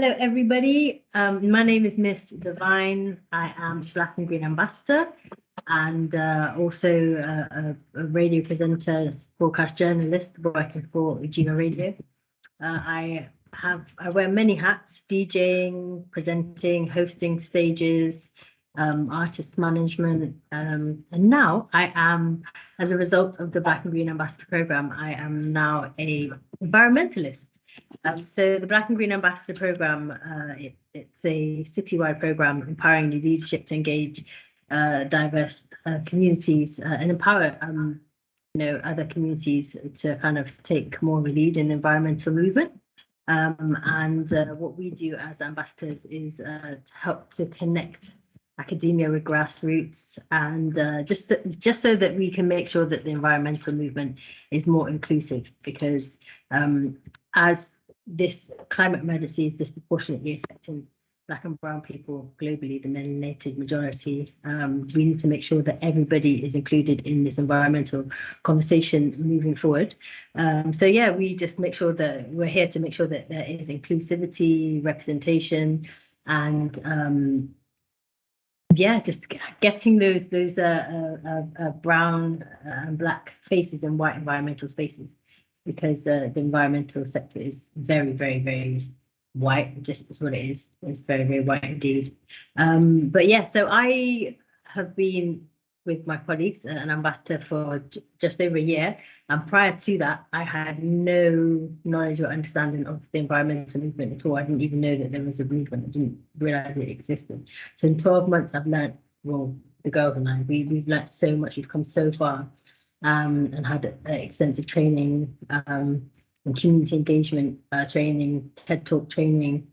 Hello, everybody. My name is Miss Divine. I am Black and Green Ambassador and also a radio presenter, broadcast journalist working for Regina Radio. I wear many hats: DJing, presenting, hosting stages, artist management, and now I am, as a result of the Black and Green Ambassador Program, I am now a environmentalist. So the Black and Green Ambassador Program, it's a citywide program empowering new leadership to engage diverse communities and empower other communities to kind of take more of a lead in the environmental movement. And what we do as ambassadors is to help to connect academia with grassroots, and just so that we can make sure that the environmental movement is more inclusive, because as this climate emergency is disproportionately affecting Black and brown people globally, the melanated majority, we need to make sure that everybody is included in this environmental conversation moving forward. So yeah, we just make sure that we're here to make sure that there is inclusivity, representation, and yeah, just getting those brown and black faces in white environmental spaces, because the environmental sector is very, very, very white. Just is what it is. It's very, very white indeed. But yeah, so I have been with my colleagues an ambassador for just over a year, and prior to that I had no knowledge or understanding of the environmental movement at all. I didn't even know that there was a movement. I didn't realize it existed. So in 12 months I've learned, well, the girls and I, we've learned so much. We've come so far, and had extensive training, and community engagement training, TED Talk training,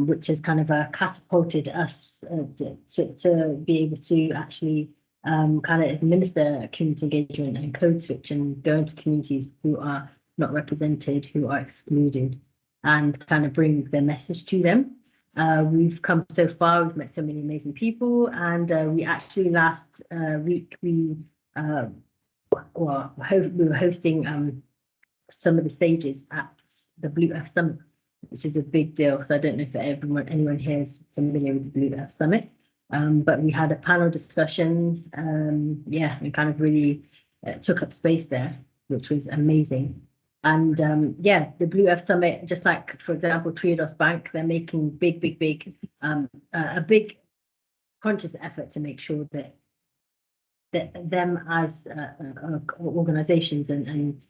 which has kind of catapulted us to be able to actually kind of administer community engagement and code switch and go into communities who are not represented, who are excluded, and kind of bring the message to them. We've come so far, we've met so many amazing people, and we actually last week we were hosting some of the stages at the Blue Earth Summit, which is a big deal. So I don't know if anyone here is familiar with the Blue Earth Summit. But we had a panel discussion, yeah, and kind of really took up space there, which was amazing. And yeah, the Blue Earth Summit, just like, for example, Triodos Bank, they're making a big conscious effort to make sure that them as organizations and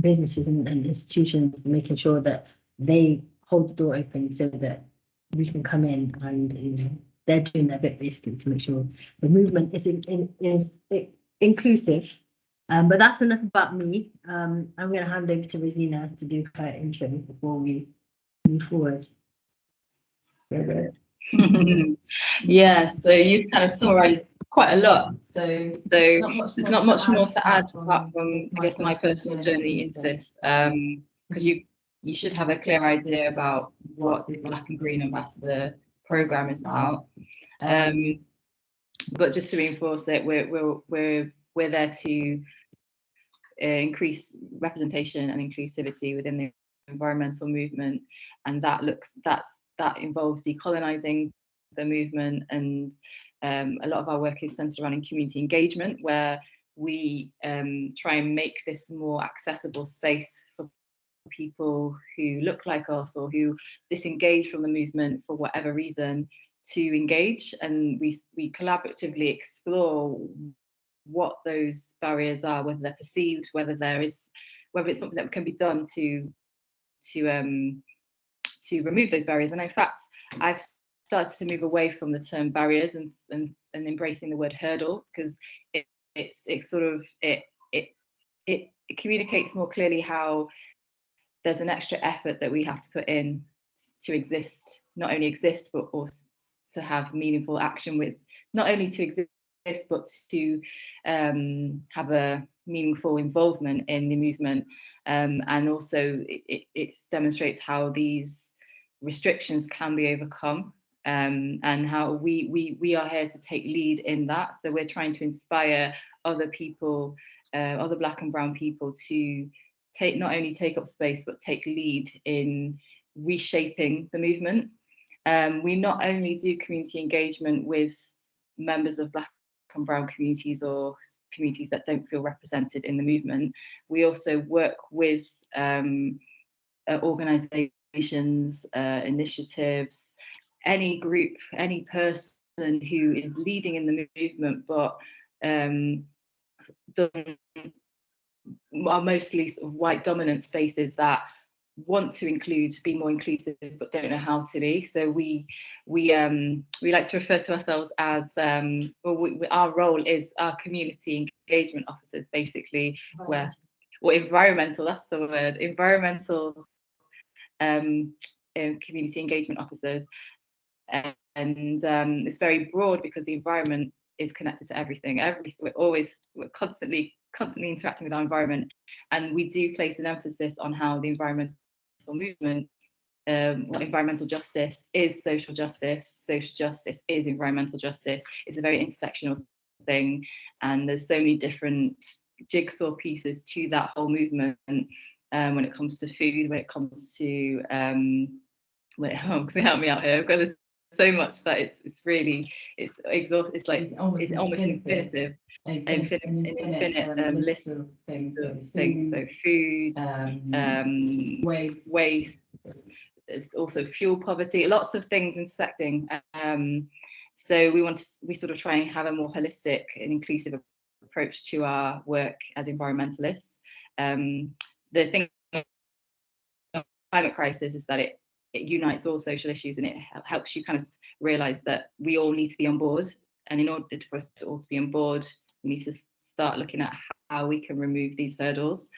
businesses and institutions, making sure that they hold the door open so that we can come in, and they're doing their bit basically to make sure the movement is inclusive. But that's enough about me. I'm going to hand over to Rosina to do her intro before we move forward. Yeah, so you've kind of summarised quite a lot. So there's not much more to add apart from, I guess, my personal journey into this, because you should have a clear idea about what the Black and Green Ambassador Programme is about. But just to reinforce it, we're there to increase representation and inclusivity within the environmental movement, and that involves decolonizing the movement, and a lot of our work is centered around in community engagement, where we try and make this more accessible space for people who look like us or who disengage from the movement for whatever reason to engage, and we collaboratively explore what those barriers are, whether they're perceived, whether it's something that can be done to remove those barriers. And in fact, I've started to move away from the term barriers and embracing the word hurdle, because it communicates more clearly how there's an extra effort that we have to put in to exist, not only exist, but also to have meaningful action, with not only to exist, but to have a meaningful involvement in the movement. And also it demonstrates how these restrictions can be overcome, and how we are here to take lead in that. So we're trying to inspire other people, other Black and brown people, to not only take up space, but take lead in reshaping the movement. We not only do community engagement with members of Black and brown communities or communities that don't feel represented in the movement, we also work with organisations, initiatives, any group, any person who is leading in the movement, but are mostly sort of white dominant spaces that want to be more inclusive but don't know how to be. So we like to refer to ourselves as our role is our community engagement officers, basically, environmental, that's the word, environmental community engagement officers. And it's very broad because the environment is connected to everything. We're constantly interacting with our environment, and we do place an emphasis on how the environmental movement, environmental justice is social justice is environmental justice. It's a very intersectional thing, and there's so many different jigsaw pieces to that whole movement, when it comes to food, when it comes to help me out here, because there's so much that it's exhausting. It's like it's almost infinite list of things. So food, waste. There's also fuel poverty. Lots of things intersecting. So we sort of try and have a more holistic and inclusive approach to our work as environmentalists. The thing of climate crisis is that it unites all social issues, and it helps you kind of realize that we all need to be on board. And in order for us to all to be on board, we need to start looking at how we can remove these hurdles.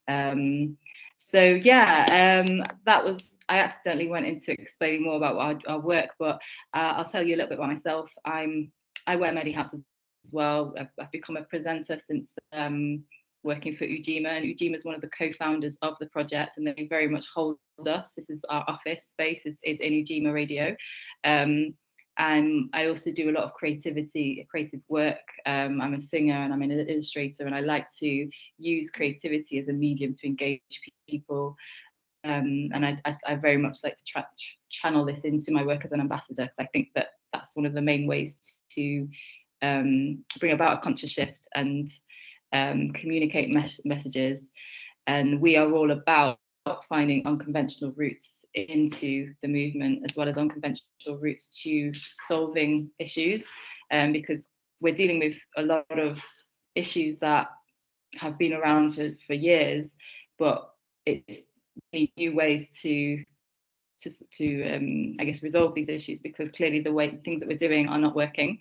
So yeah, that was, I accidentally went into explaining more about our work, but I'll tell you a little bit about myself. I wear many hats as well. I've become a presenter since working for Ujima, and Ujima is one of the co-founders of the project, and they very much hold us. This is our office space, is in Ujima Radio. And I also do a lot of creative work. I'm a singer and I'm an illustrator, and I like to use creativity as a medium to engage people. And I very much like to channel this into my work as an ambassador, because I think that that's one of the main ways to bring about a conscious shift and communicate messages. And we are all about finding unconventional routes into the movement, as well as unconventional routes to solving issues, because we're dealing with a lot of issues that have been around for years, but it's new ways to I guess resolve these issues, because clearly the things that we're doing are not working,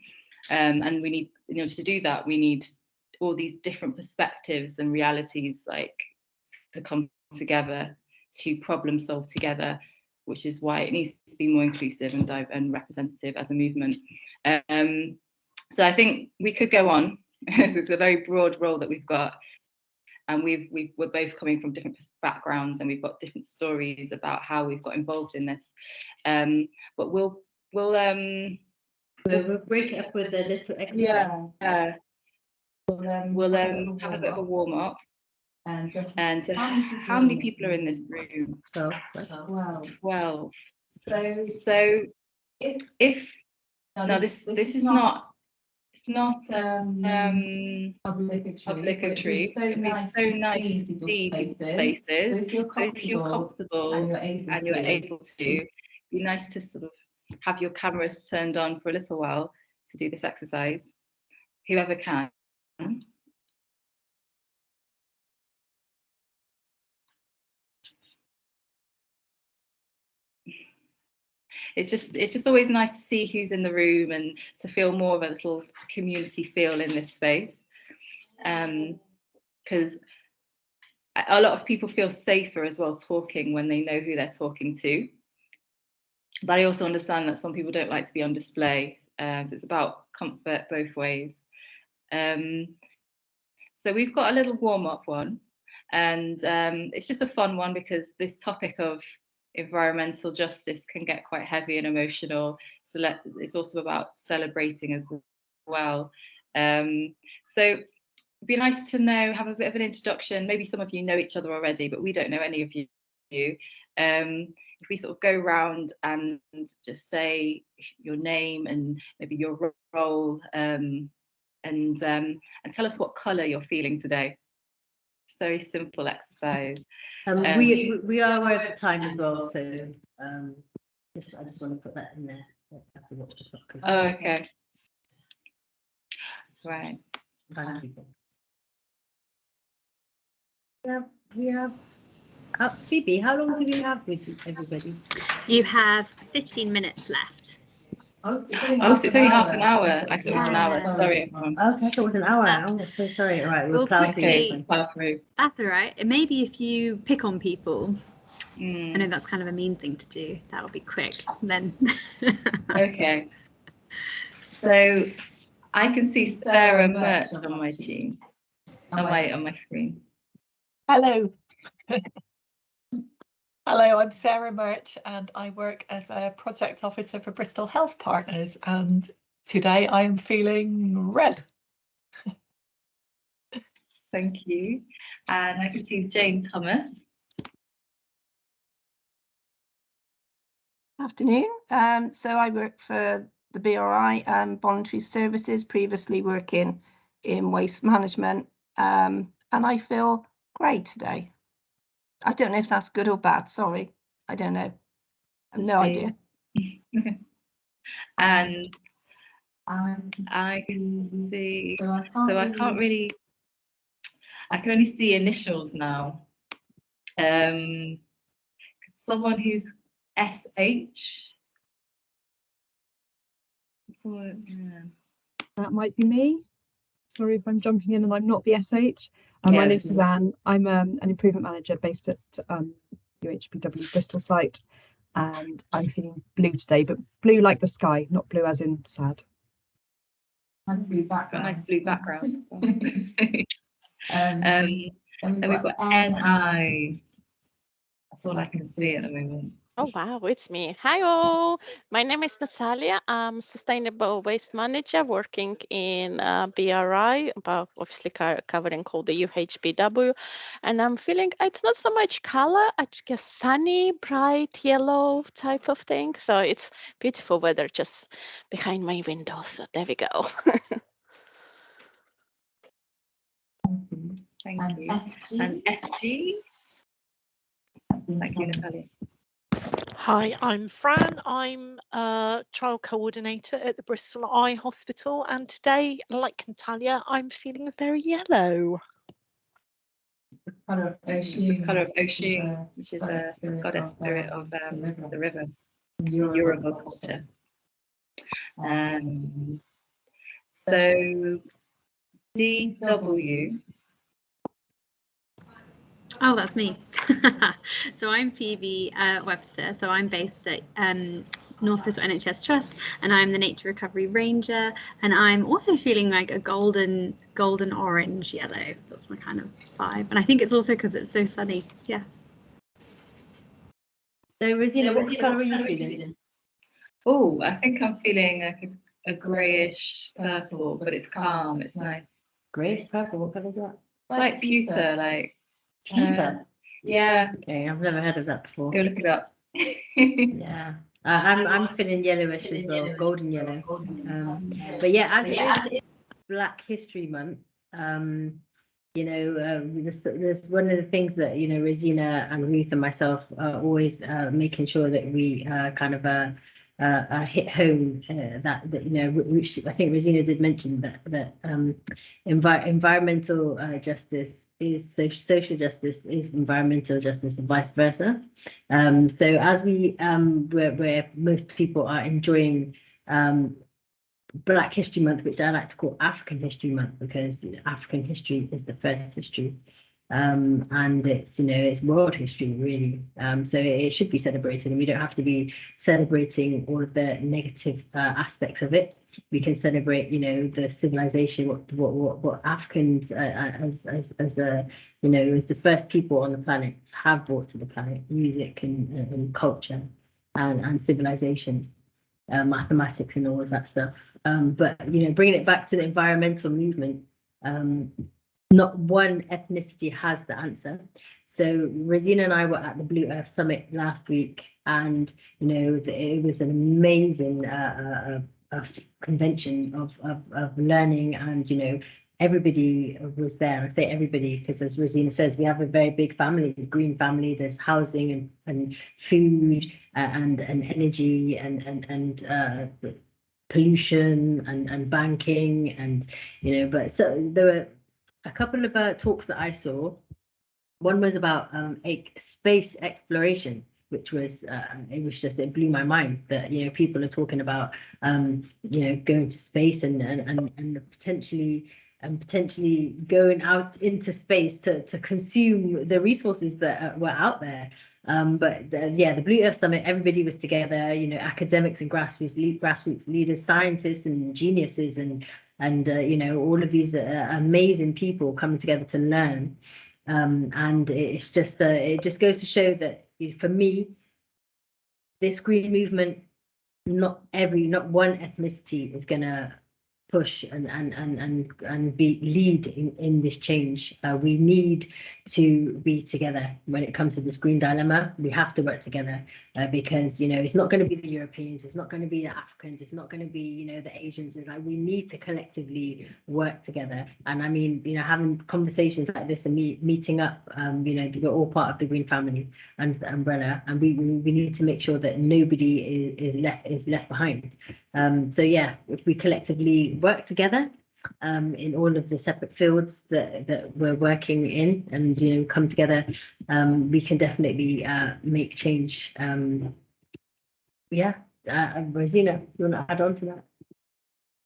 and we need, in order to do that, we need all these different perspectives and realities like to come together to problem solve together, which is why it needs to be more inclusive and representative as a movement. So I think we could go on. It's a very broad role that we've got, and we're both coming from different backgrounds, and we've got different stories about how we've got involved in this. But we'll break it up with a little exercise. Yeah. We'll have a bit of a warm up. And so how many people are in this room? 12. So if no, this is not, it's not obligatory. It'd be so nice to see people's faces. So if you're comfortable and you're able to, it'd be nice to sort of have your cameras turned on for a little while to do this exercise, whoever can. It's just always nice to see who's in the room and to feel more of a little community feel in this space, because a lot of people feel safer as well talking when they know who they're talking to. But I also understand that some people don't like to be on display, so it's about comfort both ways. So we've got a little warm-up one, and it's just a fun one because this topic of environmental justice can get quite heavy and emotional. So it's also about celebrating as well. So it'd be nice to know, have a bit of an introduction. Maybe some of you know each other already, but we don't know any of you. If we sort of go round and just say your name and maybe your role, and tell us what colour you're feeling today. Very simple exercise. We are aware of the time as well, so I just want to put that in there. I have to watch the clock. Oh, okay. That's right. Thank you. Yeah, we have. Phoebe, how long do we have with everybody? You have 15 minutes left. Oh, so it's only half an hour. I thought it was an hour. Sorry, everyone. Okay, I thought it was an hour. Oh, so sorry. All right, we'll plow through. That's all right. And maybe if you pick on people, I know that's kind of a mean thing to do. That'll be quick then. Okay. So I can see Sarah Mert on my team, on my screen. Hello. Hello, I'm Sarah Mert and I work as a project officer for Bristol Health Partners, and today I am feeling red. Thank you. And I can see Jane Thomas. Afternoon. So I work for the BRI Voluntary Services, previously working in waste management, and I feel great today. I don't know if that's good or bad. Sorry, I don't know. I have no idea. And I can see. So I can't really. I can only see initials now. Someone who's SH. That might be me. Sorry if I'm jumping in and I'm not the SH. My name's Suzanne. I'm an improvement manager based at UHBW Bristol site, and I'm feeling blue today, but blue like the sky, not blue as in sad. And blue background. Nice blue background. And we've got NI. That's all I can see at the moment. Oh, wow, it's me. Hi, all. My name is Natalia. I'm Sustainable Waste Manager working in BRI, but obviously covering all the UHBW. And I'm feeling it's not so much color, I guess sunny, bright yellow type of thing. So it's beautiful weather just behind my window. So there we go. Thank you. And FG. Thank you, Natalia. Hi, I'm Fran. I'm a trial coordinator at the Bristol Eye Hospital, and today, like Natalia, I'm feeling very yellow. The colour of Oshun, which is a goddess spirit of the river, Yoruba culture. So DW. Oh, that's me. So I'm Phoebe Webster. So I'm based at North Bristol NHS Trust, and I'm the Nature Recovery Ranger. And I'm also feeling like a golden orange yellow. That's my kind of vibe. And I think it's also because it's so sunny. Yeah. So Rosina, what colour are you feeling? Oh, I think I'm feeling like a greyish purple, but it's calm. It's nice. Greyish purple. What colour is that? Like pewter, like. Pewter? Yeah. Okay, I've never heard of that before. Go look it up. Yeah. I'm feeling yellowish as well, golden yellow. But yeah, it's Black History Month. There's one of the things that Rosina and Ruth and myself are always making sure that we kind of hit home that which I think Rosina did mention that environmental justice is social justice is environmental justice and vice versa. So as where most people are enjoying Black History Month, which I like to call African History Month, because African history is the first history, and it's world history really. So it should be celebrated, and we don't have to be celebrating all of the negative aspects of it. We can celebrate, the civilization, what Africans as the first people on the planet have brought to the planet: music and culture and civilization. Mathematics and all of that stuff, but bringing it back to the environmental movement, not one ethnicity has the answer. So Rosina and I were at the Blue Earth Summit last week, and you know it was an amazing convention of learning, and you know everybody was there. I say everybody because, as Rosina says, we have a very big family, the green family. There's housing and food and energy and pollution and banking, and you know. But so there were a couple of talks that I saw. One was about space exploration, which was it blew my mind that you know people are talking about you know going to space and potentially going out into space to consume the resources that were out there. But yeah, the Blue Earth Summit, everybody was together, you know, academics and grassroots leaders, scientists and geniuses and you know, all of these amazing people coming together to learn. And it's just it just goes to show that for me, this green movement, not one ethnicity is gonna push and be lead in this change. We need to be together when it comes to this green dilemma. We have to work together because you know it's not going to be the Europeans, it's not going to be the Africans, it's not going to be you know the Asians. It's like we need to collectively work together. And I mean you know having conversations like this and meeting up, you know we're all part of the green family and the umbrella, and we need to make sure that nobody is left behind. So yeah, if we collectively work together in all of the separate fields that we're working in, and you know come together, we can definitely make change. Yeah, Rosina, you want to add on to that?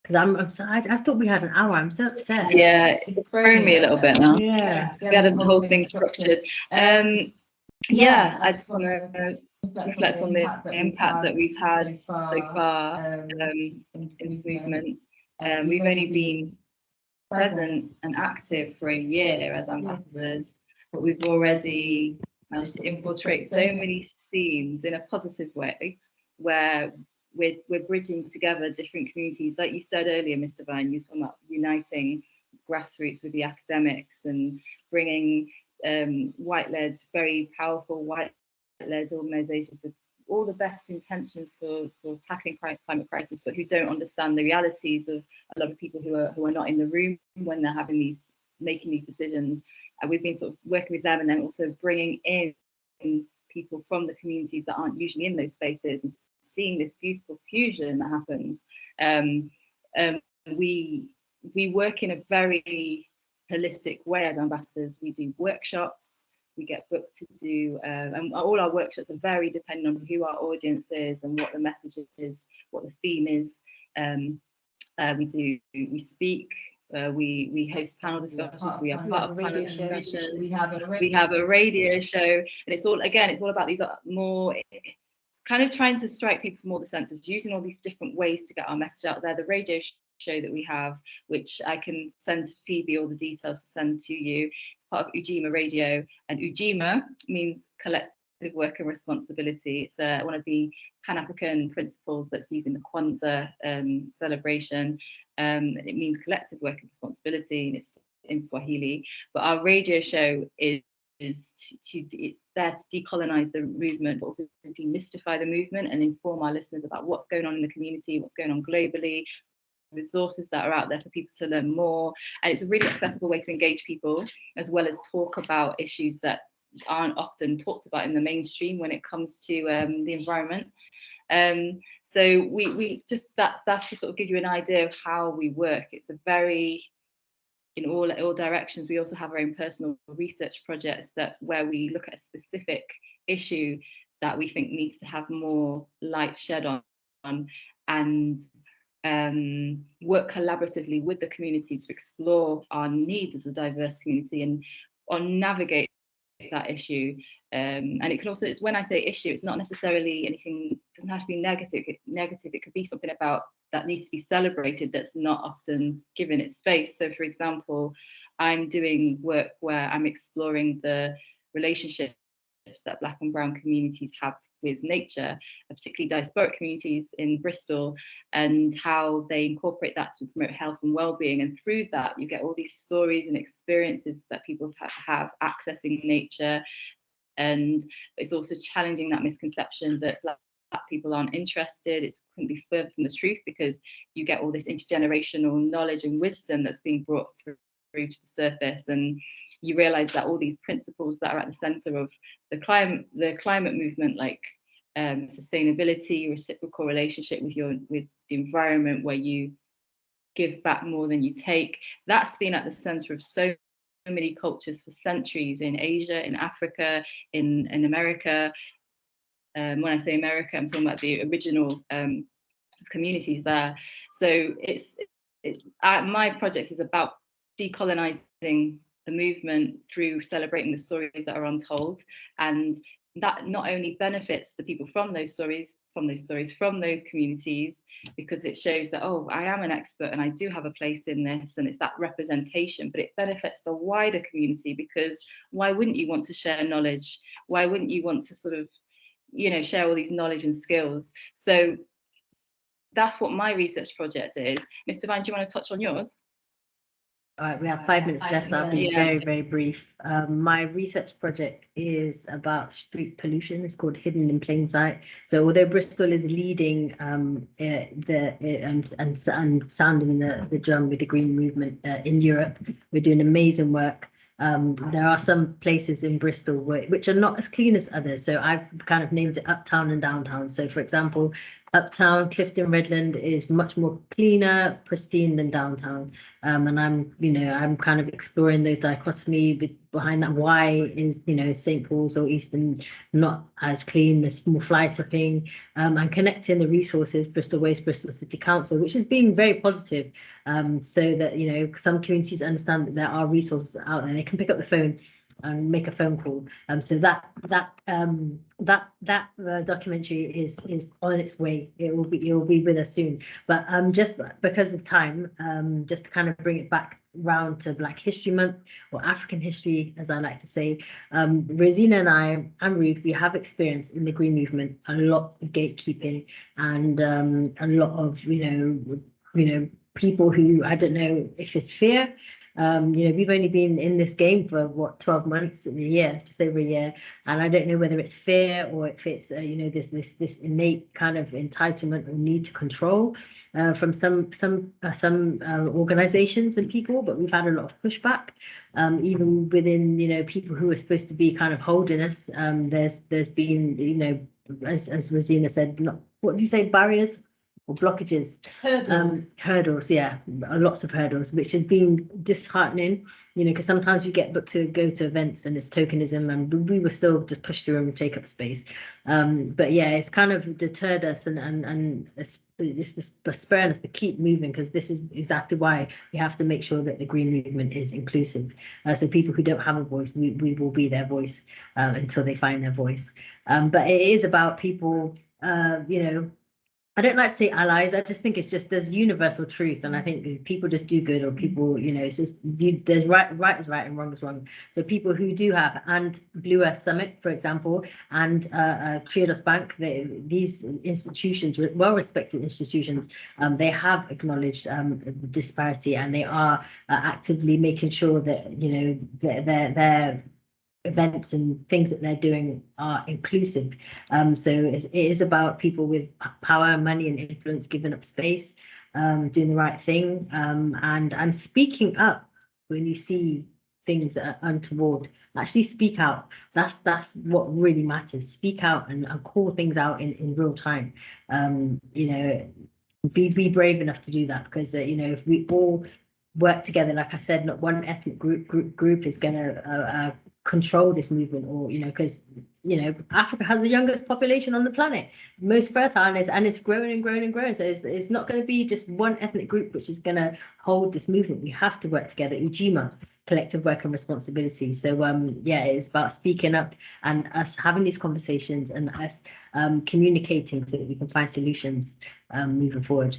Because I'm so I thought we had an hour. I'm so upset. Yeah, it's thrown me a little bit now. Yeah, So we had a whole thing structured. Yeah, I just want to reflect on the impact that we've had so far in this movement. We've only been present and active for a year as ambassadors, but we've already managed to infiltrate so many scenes in a positive way, where we're bridging together different communities. Like you said earlier, Mr. Van, you talking about uniting grassroots with the academics and bringing white-led, very powerful white-led organisations with all the best intentions for tackling climate crisis, but who don't understand the realities of a lot of people who are not in the room when they're making these decisions. And we've been sort of working with them, and then also bringing in people from the communities that aren't usually in those spaces, and seeing this beautiful fusion that happens. We work in a very holistic way as ambassadors. We do workshops, we get booked to do, and all our workshops are very dependent on who our audience is and what the message is, what the theme is. We speak, we host panel discussions, we are part of panel discussions, we have a radio show, and it's all about these more, it's kind of trying to strike people from all the senses, using all these different ways to get our message out there. The radio show that we have, which I can send to Phoebe all the details to send to you, it's part of Ujima Radio, and Ujima means collective work and responsibility. It's one of the Pan-African principles that's used in the Kwanzaa celebration. It means collective work and responsibility, and it's in Swahili. But our radio show it's there to decolonize the movement, but also to demystify the movement and inform our listeners about what's going on in the community, what's going on globally, resources that are out there for people to learn more. And it's a really accessible way to engage people, as well as talk about issues that aren't often talked about in the mainstream when it comes to the environment. So we just that's to sort of give you an idea of how we work. It's a very in all directions. We also have our own personal research projects where we look at a specific issue that we think needs to have more light shed on, and work collaboratively with the community to explore our needs as a diverse community and navigate that issue. And it can also, it's when I say issue, it's not necessarily anything, it doesn't have to be negative. It could be something about that needs to be celebrated that's not often given its space. So for example, I'm doing work where I'm exploring the relationships that Black and Brown communities have with nature, particularly diasporic communities in Bristol, and how they incorporate that to promote health and well-being. And through that, you get all these stories and experiences that people have accessing nature. And it's also challenging that misconception that Black people aren't interested. It couldn't be further from the truth, because you get all this intergenerational knowledge and wisdom that's being brought through to the surface, and you realize that all these principles that are at the center of the climate movement, like sustainability, reciprocal relationship with the environment, where you give back more than you take, that's been at the center of so many cultures for centuries, in Asia, in Africa, in America. When I say America, I'm talking about the original communities there. So my project is about decolonizing the movement through celebrating the stories that are untold, and that not only benefits the people from those communities, because it shows that, oh, I am an expert and I do have a place in this, and it's that representation, but it benefits the wider community, because why wouldn't you want to share knowledge? Why wouldn't you want to sort of, share all these knowledge and skills? So that's what my research project is. Mr. Van, do you want to touch on yours? All right, we have 5 minutes left. I'll be very, very brief. My research project is about street pollution. It's called Hidden in Plain Sight. So although Bristol is leading and sounding the drum with the green movement in Europe, we're doing amazing work. There are some places in Bristol which are not as clean as others. So I've kind of named it uptown and downtown. So for example, uptown, Clifton Redland is much more cleaner, pristine than downtown. And I'm kind of exploring the dichotomy behind that. Why is, St. Paul's or Easton not as clean? There's more fly tipping, and connecting the resources, Bristol Waste, Bristol City Council, which is being very positive, so that, some communities understand that there are resources out there. They can pick up the phone and make a phone call. So that documentary is on its way. It will be with us soon. But just because of time, just to kind of bring it back round to Black History Month, or African history, as I like to say, Rosina and I and Ruth, we have experience in the green movement, a lot of gatekeeping, and a lot of people who, I don't know if it's fear. We've only been in this game for 12 months in a year, just over a year, and I don't know whether it's fear or if it's this innate kind of entitlement or need to control from some organizations and people. But we've had a lot of pushback, even within people who are supposed to be kind of holding us. There's been as Rosina said, what do you say, barriers or blockages? Hurdles, yeah, lots of hurdles, which has been disheartening, because sometimes you get booked to go to events and it's tokenism, and we were still just pushed through and take up space. But yeah, it's kind of deterred us and it's spurring us to keep moving, because this is exactly why we have to make sure that the green movement is inclusive. So people who don't have a voice, we will be their voice until they find their voice. But it is about people, I don't like to say allies. I just think there's universal truth, and I think people just do good, or people, it's just there's right is right and wrong is wrong. So people who do have, and Blue Earth Summit, for example, and Triodos Bank, these institutions, well-respected institutions, they have acknowledged the disparity, and they are actively making sure that their events and things that they're doing are inclusive. So it is about people with power, money, and influence giving up space, doing the right thing, and speaking up when you see things that are untoward. Actually speak out. That's what really matters. Speak out and call things out in real time. Be brave enough to do that, because if we all work together, like I said, not one ethnic group is going to control this movement, or because Africa has the youngest population on the planet, most fertile, and it's growing and growing and growing. So it's not going to be just one ethnic group which is going to hold this movement. We have to work together. Ujima, collective work and responsibility. So it's about speaking up and us having these conversations, and us communicating so that we can find solutions moving forward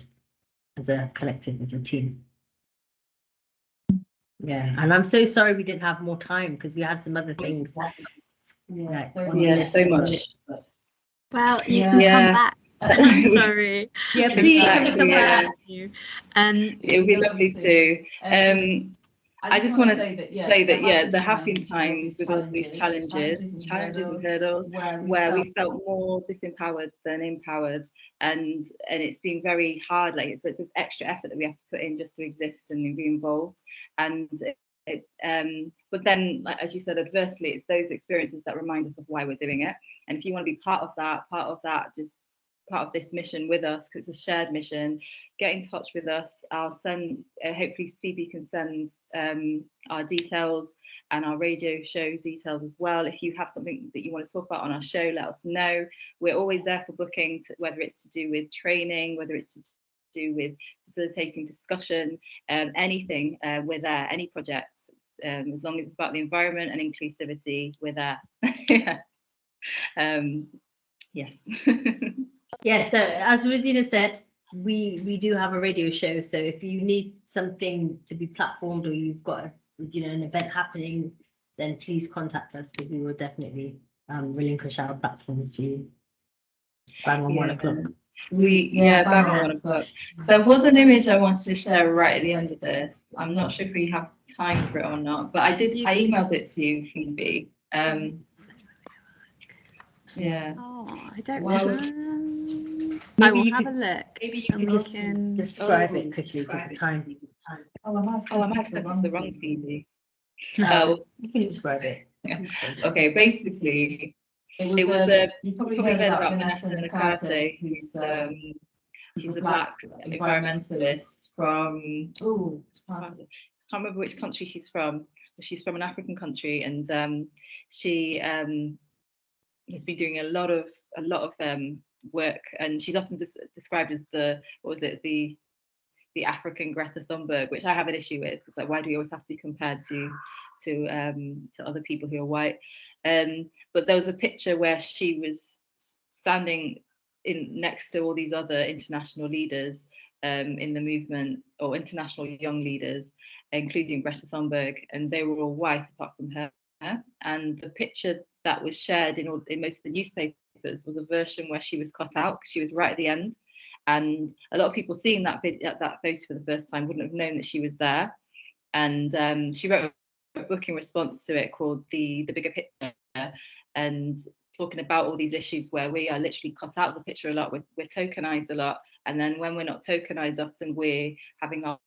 as a collective, as a team. Yeah, and I'm so sorry we didn't have more time, because we had some other things. So much. Well, you Yeah. can Yeah. come back. I'm sorry. Yeah, please Exactly, come yeah. back. It would be lovely too. I just want to say that yeah, there have been times with all these challenges and hurdles where we felt more disempowered than empowered, and it's been very hard. Like it's this extra effort that we have to put in just to exist and be involved. And but then, like, as you said, adversely, it's those experiences that remind us of why we're doing it. And if you want to be part of that, just part of this mission with us, because it's a shared mission, get in touch with us. I'll send, hopefully Phoebe can send our details and our radio show details as well. If you have something that you want to talk about on our show, let us know. We're always there for booking, whether it's to do with training, whether it's to do with facilitating discussion, anything, we're there, any project, as long as it's about the environment and inclusivity, we're there. Yes. Yeah, so as Rosina said, we do have a radio show. So if you need something to be platformed or you've got an event happening, then please contact us, because we will definitely relinquish our platforms to you. Bang on 1 o'clock. Bang on 1 o'clock. There was an image I wanted to share right at the end of this. I'm not sure if we have time for it or not, but I emailed it to you, Phoebe. Yeah. Oh, I don't Well, know. I Maybe will you have could- a look. Maybe you and could we just can- describe it quickly, because of time. I might have sent it to the wrong Phoebe. No, you can describe it. Okay, basically, it was you probably heard about Vanessa Nakate, who's she's a Black environmentalist from I can't remember which country she's from. She's from an African country, and she has been doing a lot of work, and she's often described as the African Greta Thunberg, which I have an issue with, because like, why do we always have to be compared to other people who are white? But there was a picture where she was standing next to all these other international leaders in the movement, or international young leaders, including Greta Thunberg, and they were all white apart from her. And the picture that was shared in most of the newspapers was a version where she was cut out, because she was right at the end. And a lot of people seeing that photo for the first time wouldn't have known that she was there. And she wrote a book in response to it called The Bigger Picture, and talking about all these issues where we are literally cut out of the picture a lot. We're tokenized a lot, and then when we're not tokenized, often we're having our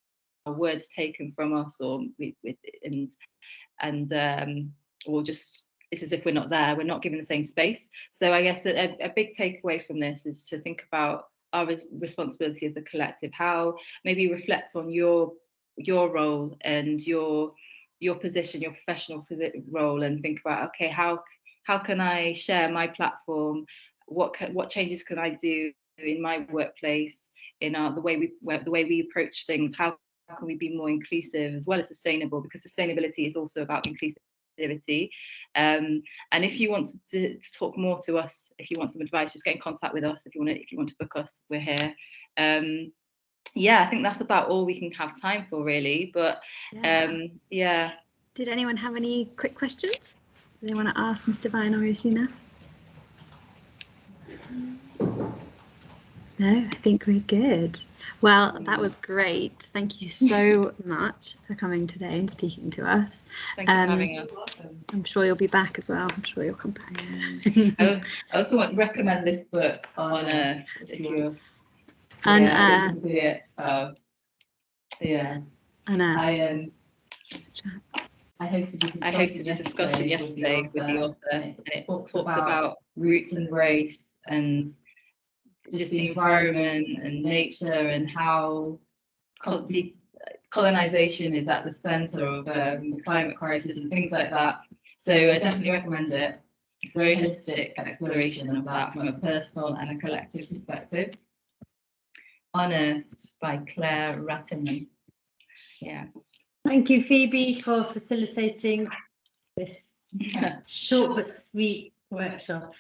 words taken from us, or or just it's as if we're not there, we're not given the same space. So I guess a big takeaway from this is to think about our responsibility as a collective, how maybe reflect on your role and your position, your professional role, and think about, okay, how can I share my platform? What changes can I do in my workplace, in the way we approach things? How can we be more inclusive as well as sustainable? Because sustainability is also about inclusivity. And if you want to talk more to us, if you want some advice, just get in contact with us. If you want to book us, we're here. Yeah, I think that's about all we can have time for, really. But yeah. Did anyone have any quick questions they want to ask Mr. Vine or Rosina? No, I think we're good. Well, that was great. Thank you so much for coming today and speaking to us. Thank you for having us. I'm sure you'll be back as well. I'm sure you'll come back. I also want to recommend this book, On Earth, if you're Unearthed. to see it. Yeah. Unearthed. I hosted a discussion yesterday with the author, and it talks about roots and race, and just the environment and nature, and how colonization is at the center of the climate crisis and things like that. So I definitely recommend it. It's a very holistic exploration of that from a personal and a collective perspective. Unearthed by Claire Rattingham. Yeah. Thank you, Phoebe, for facilitating this short but sweet workshop.